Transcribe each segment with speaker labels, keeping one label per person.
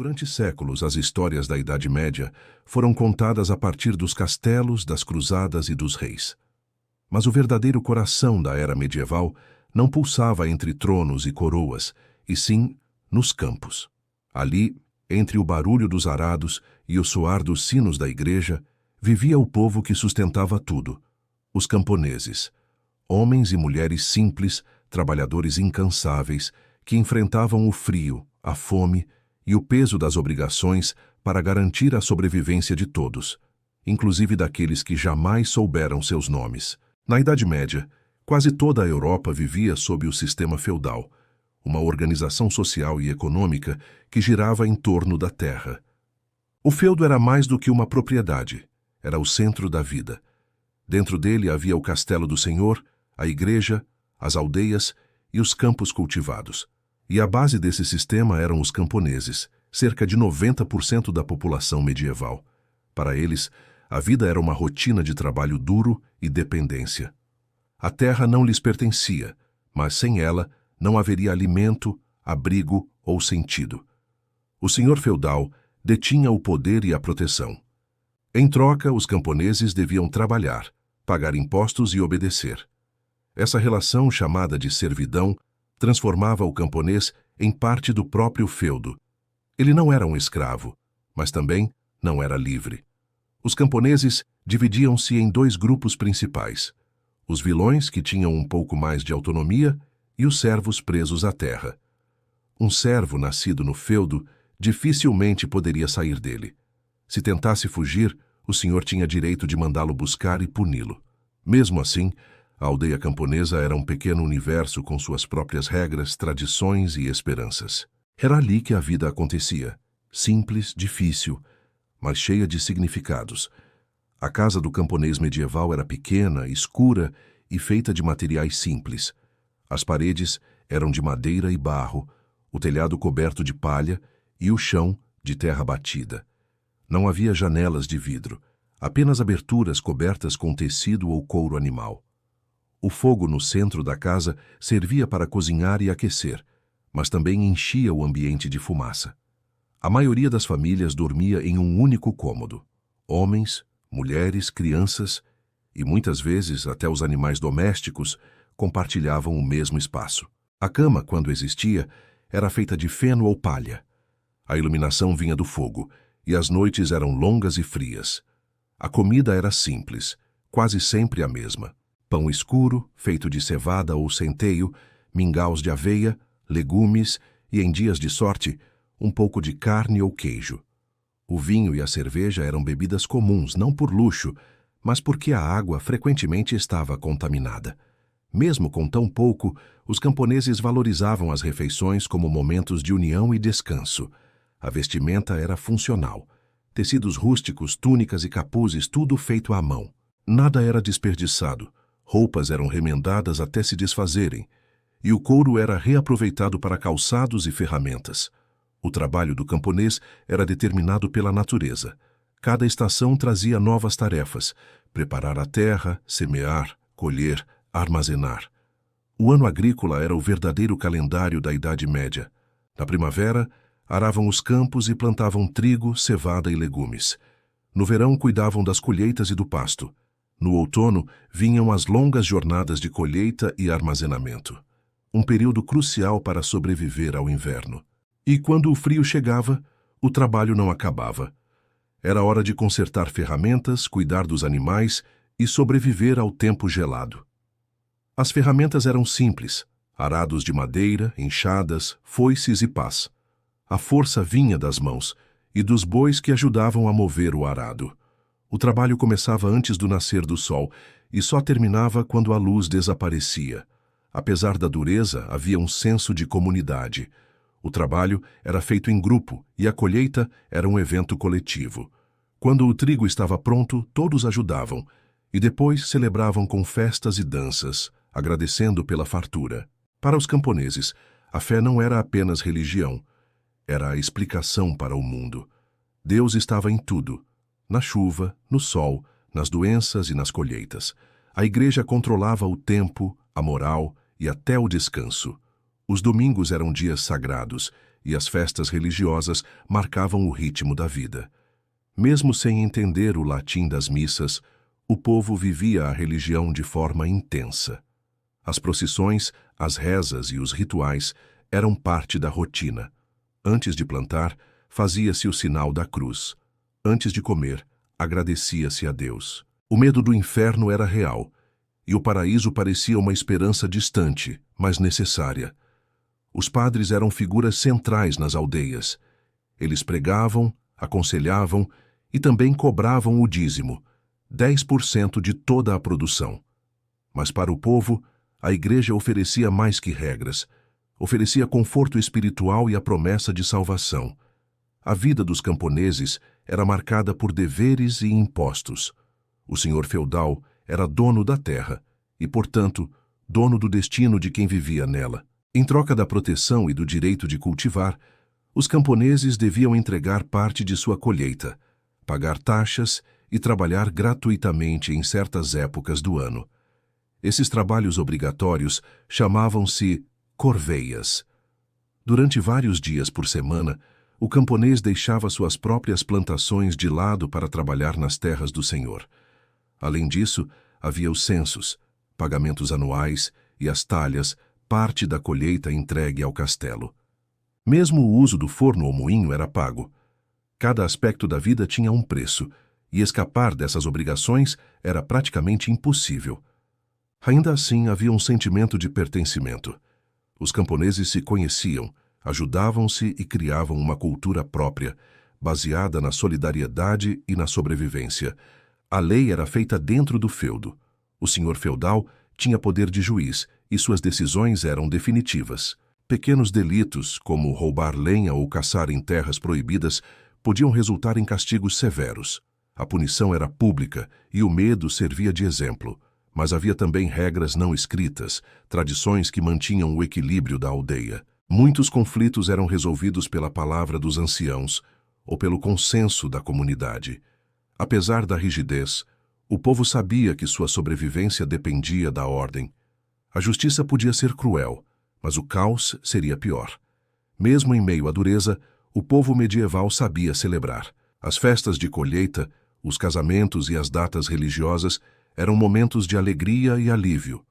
Speaker 1: Durante séculos, as histórias da Idade Média foram contadas a partir dos castelos, das cruzadas e dos reis. Mas o verdadeiro coração da era medieval não pulsava entre tronos e coroas, e sim nos campos. Ali, entre o barulho dos arados e o soar dos sinos da igreja, vivia o povo que sustentava tudo, os camponeses. Homens e mulheres simples, trabalhadores incansáveis, que enfrentavam o frio, a fome e o peso das obrigações para garantir a sobrevivência de todos, inclusive daqueles que jamais souberam seus nomes. Na Idade Média, quase toda a Europa vivia sob o sistema feudal, uma organização social e econômica que girava em torno da terra. O feudo era mais do que uma propriedade, era o centro da vida. Dentro dele havia o castelo do senhor, a igreja, as aldeias e os campos cultivados. E a base desse sistema eram os camponeses, cerca de 90% da população medieval. Para eles, a vida era uma rotina de trabalho duro e dependência. A terra não lhes pertencia, mas sem ela não haveria alimento, abrigo ou sentido. O senhor feudal detinha o poder e a proteção. Em troca, os camponeses deviam trabalhar, pagar impostos e obedecer. Essa relação, chamada de servidão, transformava o camponês em parte do próprio feudo. Ele não era um escravo, mas também não era livre. Os camponeses dividiam-se em dois grupos principais: os vilões, que tinham um pouco mais de autonomia, e os servos presos à terra. Um servo nascido no feudo dificilmente poderia sair dele. Se tentasse fugir, o senhor tinha direito de mandá-lo buscar e puni-lo. Mesmo assim, a aldeia camponesa era um pequeno universo com suas próprias regras, tradições e esperanças. Era ali que a vida acontecia, simples, difícil, mas cheia de significados. A casa do camponês medieval era pequena, escura e feita de materiais simples. As paredes eram de madeira e barro, o telhado coberto de palha e o chão de terra batida. Não havia janelas de vidro, apenas aberturas cobertas com tecido ou couro animal. O fogo no centro da casa servia para cozinhar e aquecer, mas também enchia o ambiente de fumaça. A maioria das famílias dormia em um único cômodo. Homens, mulheres, crianças e muitas vezes até os animais domésticos compartilhavam o mesmo espaço. A cama, quando existia, era feita de feno ou palha. A iluminação vinha do fogo e as noites eram longas e frias. A comida era simples, quase sempre a mesma: pão escuro, feito de cevada ou centeio, mingaus de aveia, legumes e, em dias de sorte, um pouco de carne ou queijo. O vinho e a cerveja eram bebidas comuns, não por luxo, mas porque a água frequentemente estava contaminada. Mesmo com tão pouco, os camponeses valorizavam as refeições como momentos de união e descanso. A vestimenta era funcional. Tecidos rústicos, túnicas e capuzes, tudo feito à mão. Nada era desperdiçado. Roupas eram remendadas até se desfazerem, e o couro era reaproveitado para calçados e ferramentas. O trabalho do camponês era determinado pela natureza. Cada estação trazia novas tarefas: preparar a terra, semear, colher, armazenar. O ano agrícola era o verdadeiro calendário da Idade Média. Na primavera, aravam os campos e plantavam trigo, cevada e legumes. No verão, cuidavam das colheitas e do pasto. No outono, vinham as longas jornadas de colheita e armazenamento. Um período crucial para sobreviver ao inverno. E quando o frio chegava, o trabalho não acabava. Era hora de consertar ferramentas, cuidar dos animais e sobreviver ao tempo gelado. As ferramentas eram simples: arados de madeira, enxadas, foices e pás. A força vinha das mãos e dos bois que ajudavam a mover o arado. O trabalho começava antes do nascer do sol e só terminava quando a luz desaparecia. Apesar da dureza, havia um senso de comunidade. O trabalho era feito em grupo e a colheita era um evento coletivo. Quando o trigo estava pronto, todos ajudavam e depois celebravam com festas e danças, agradecendo pela fartura. Para os camponeses, a fé não era apenas religião, era a explicação para o mundo. Deus estava em tudo: na chuva, no sol, nas doenças e nas colheitas. A igreja controlava o tempo, a moral e até o descanso. Os domingos eram dias sagrados, e as festas religiosas marcavam o ritmo da vida. Mesmo sem entender o latim das missas, o povo vivia a religião de forma intensa. As procissões, as rezas e os rituais eram parte da rotina. Antes de plantar, fazia-se o sinal da cruz. Antes de comer, agradecia-se a Deus. O medo do inferno era real, e o paraíso parecia uma esperança distante, mas necessária. Os padres eram figuras centrais nas aldeias. Eles pregavam, aconselhavam e também cobravam o dízimo, 10% de toda a produção. Mas para o povo, a igreja oferecia mais que regras. Oferecia conforto espiritual e a promessa de salvação. A vida dos camponeses era marcada por deveres e impostos. O senhor feudal era dono da terra e, portanto, dono do destino de quem vivia nela. Em troca da proteção e do direito de cultivar, os camponeses deviam entregar parte de sua colheita, pagar taxas e trabalhar gratuitamente em certas épocas do ano. Esses trabalhos obrigatórios chamavam-se corveias. Durante vários dias por semana, o camponês deixava suas próprias plantações de lado para trabalhar nas terras do Senhor. Além disso, havia os censos, pagamentos anuais e as talhas, parte da colheita entregue ao castelo. Mesmo o uso do forno ou moinho era pago. Cada aspecto da vida tinha um preço, e escapar dessas obrigações era praticamente impossível. Ainda assim, havia um sentimento de pertencimento. Os camponeses se conheciam, ajudavam-se e criavam uma cultura própria, baseada na solidariedade e na sobrevivência. A lei era feita dentro do feudo. O senhor feudal tinha poder de juiz e suas decisões eram definitivas. Pequenos delitos, como roubar lenha ou caçar em terras proibidas, podiam resultar em castigos severos. A punição era pública e o medo servia de exemplo. Mas havia também regras não escritas, tradições que mantinham o equilíbrio da aldeia. Muitos conflitos eram resolvidos pela palavra dos anciãos ou pelo consenso da comunidade. Apesar da rigidez, o povo sabia que sua sobrevivência dependia da ordem. A justiça podia ser cruel, mas o caos seria pior. Mesmo em meio à dureza, o povo medieval sabia celebrar. As festas de colheita, os casamentos e as datas religiosas eram momentos de alegria e alívio.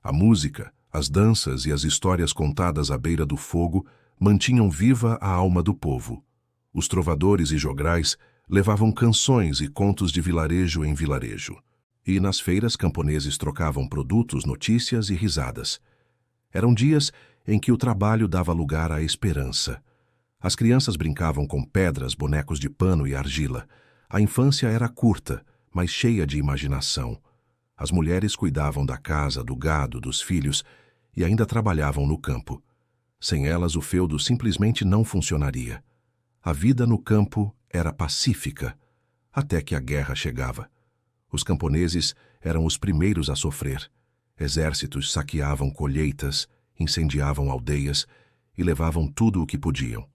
Speaker 1: A música, as danças e as histórias contadas à beira do fogo mantinham viva a alma do povo. Os trovadores e jograis levavam canções e contos de vilarejo em vilarejo. E nas feiras camponeses trocavam produtos, notícias e risadas. Eram dias em que o trabalho dava lugar à esperança. As crianças brincavam com pedras, bonecos de pano e argila. A infância era curta, mas cheia de imaginação. As mulheres cuidavam da casa, do gado, dos filhos e ainda trabalhavam no campo. Sem elas, o feudo simplesmente não funcionaria. A vida no campo era pacífica, até que a guerra chegava. Os camponeses eram os primeiros a sofrer. Exércitos saqueavam colheitas, incendiavam aldeias e levavam tudo o que podiam.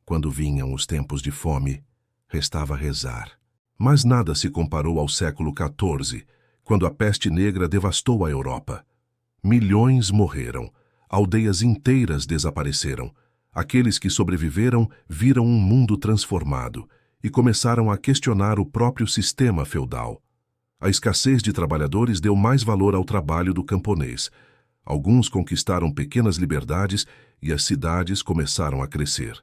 Speaker 1: Quando vinham os tempos de fome, restava rezar. Mas nada se comparou ao século XIV, quando a peste negra devastou a Europa. Milhões morreram, aldeias inteiras desapareceram. Aqueles que sobreviveram viram um mundo transformado e começaram a questionar o próprio sistema feudal. A escassez de trabalhadores deu mais valor ao trabalho do camponês. Alguns conquistaram pequenas liberdades e as cidades começaram a crescer.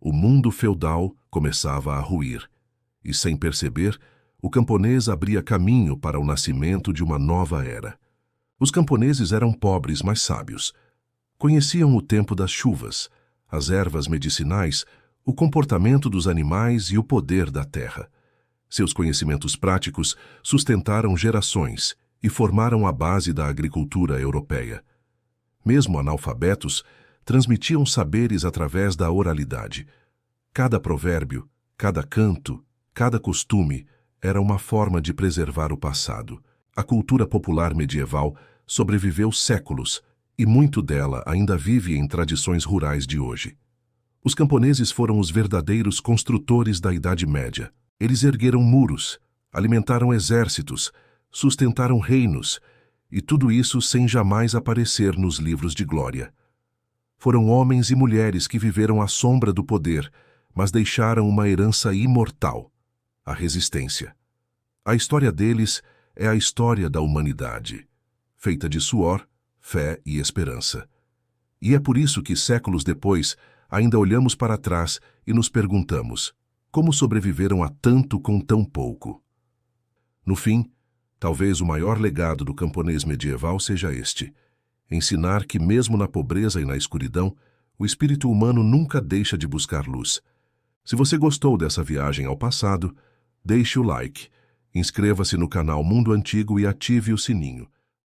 Speaker 1: O mundo feudal começava a ruir. E, sem perceber, o camponês abria caminho para o nascimento de uma nova era. Os camponeses eram pobres, mas sábios. Conheciam o tempo das chuvas, as ervas medicinais, o comportamento dos animais e o poder da terra. Seus conhecimentos práticos sustentaram gerações e formaram a base da agricultura europeia. Mesmo analfabetos, transmitiam saberes através da oralidade. Cada provérbio, cada canto, cada costume era uma forma de preservar o passado. A cultura popular medieval sobreviveu séculos e muito dela ainda vive em tradições rurais de hoje. Os camponeses foram os verdadeiros construtores da Idade Média. Eles ergueram muros, alimentaram exércitos, sustentaram reinos, e tudo isso sem jamais aparecer nos livros de glória. Foram homens e mulheres que viveram à sombra do poder, mas deixaram uma herança imortal: a resistência. A história deles é a história da humanidade, feita de suor, fé e esperança. E é por isso que, séculos depois, ainda olhamos para trás e nos perguntamos: como sobreviveram a tanto com tão pouco? No fim, talvez o maior legado do camponês medieval seja este: ensinar que, mesmo na pobreza e na escuridão, o espírito humano nunca deixa de buscar luz. Se você gostou dessa viagem ao passado, deixe o like, inscreva-se no canal Mundo Antigo e ative o sininho.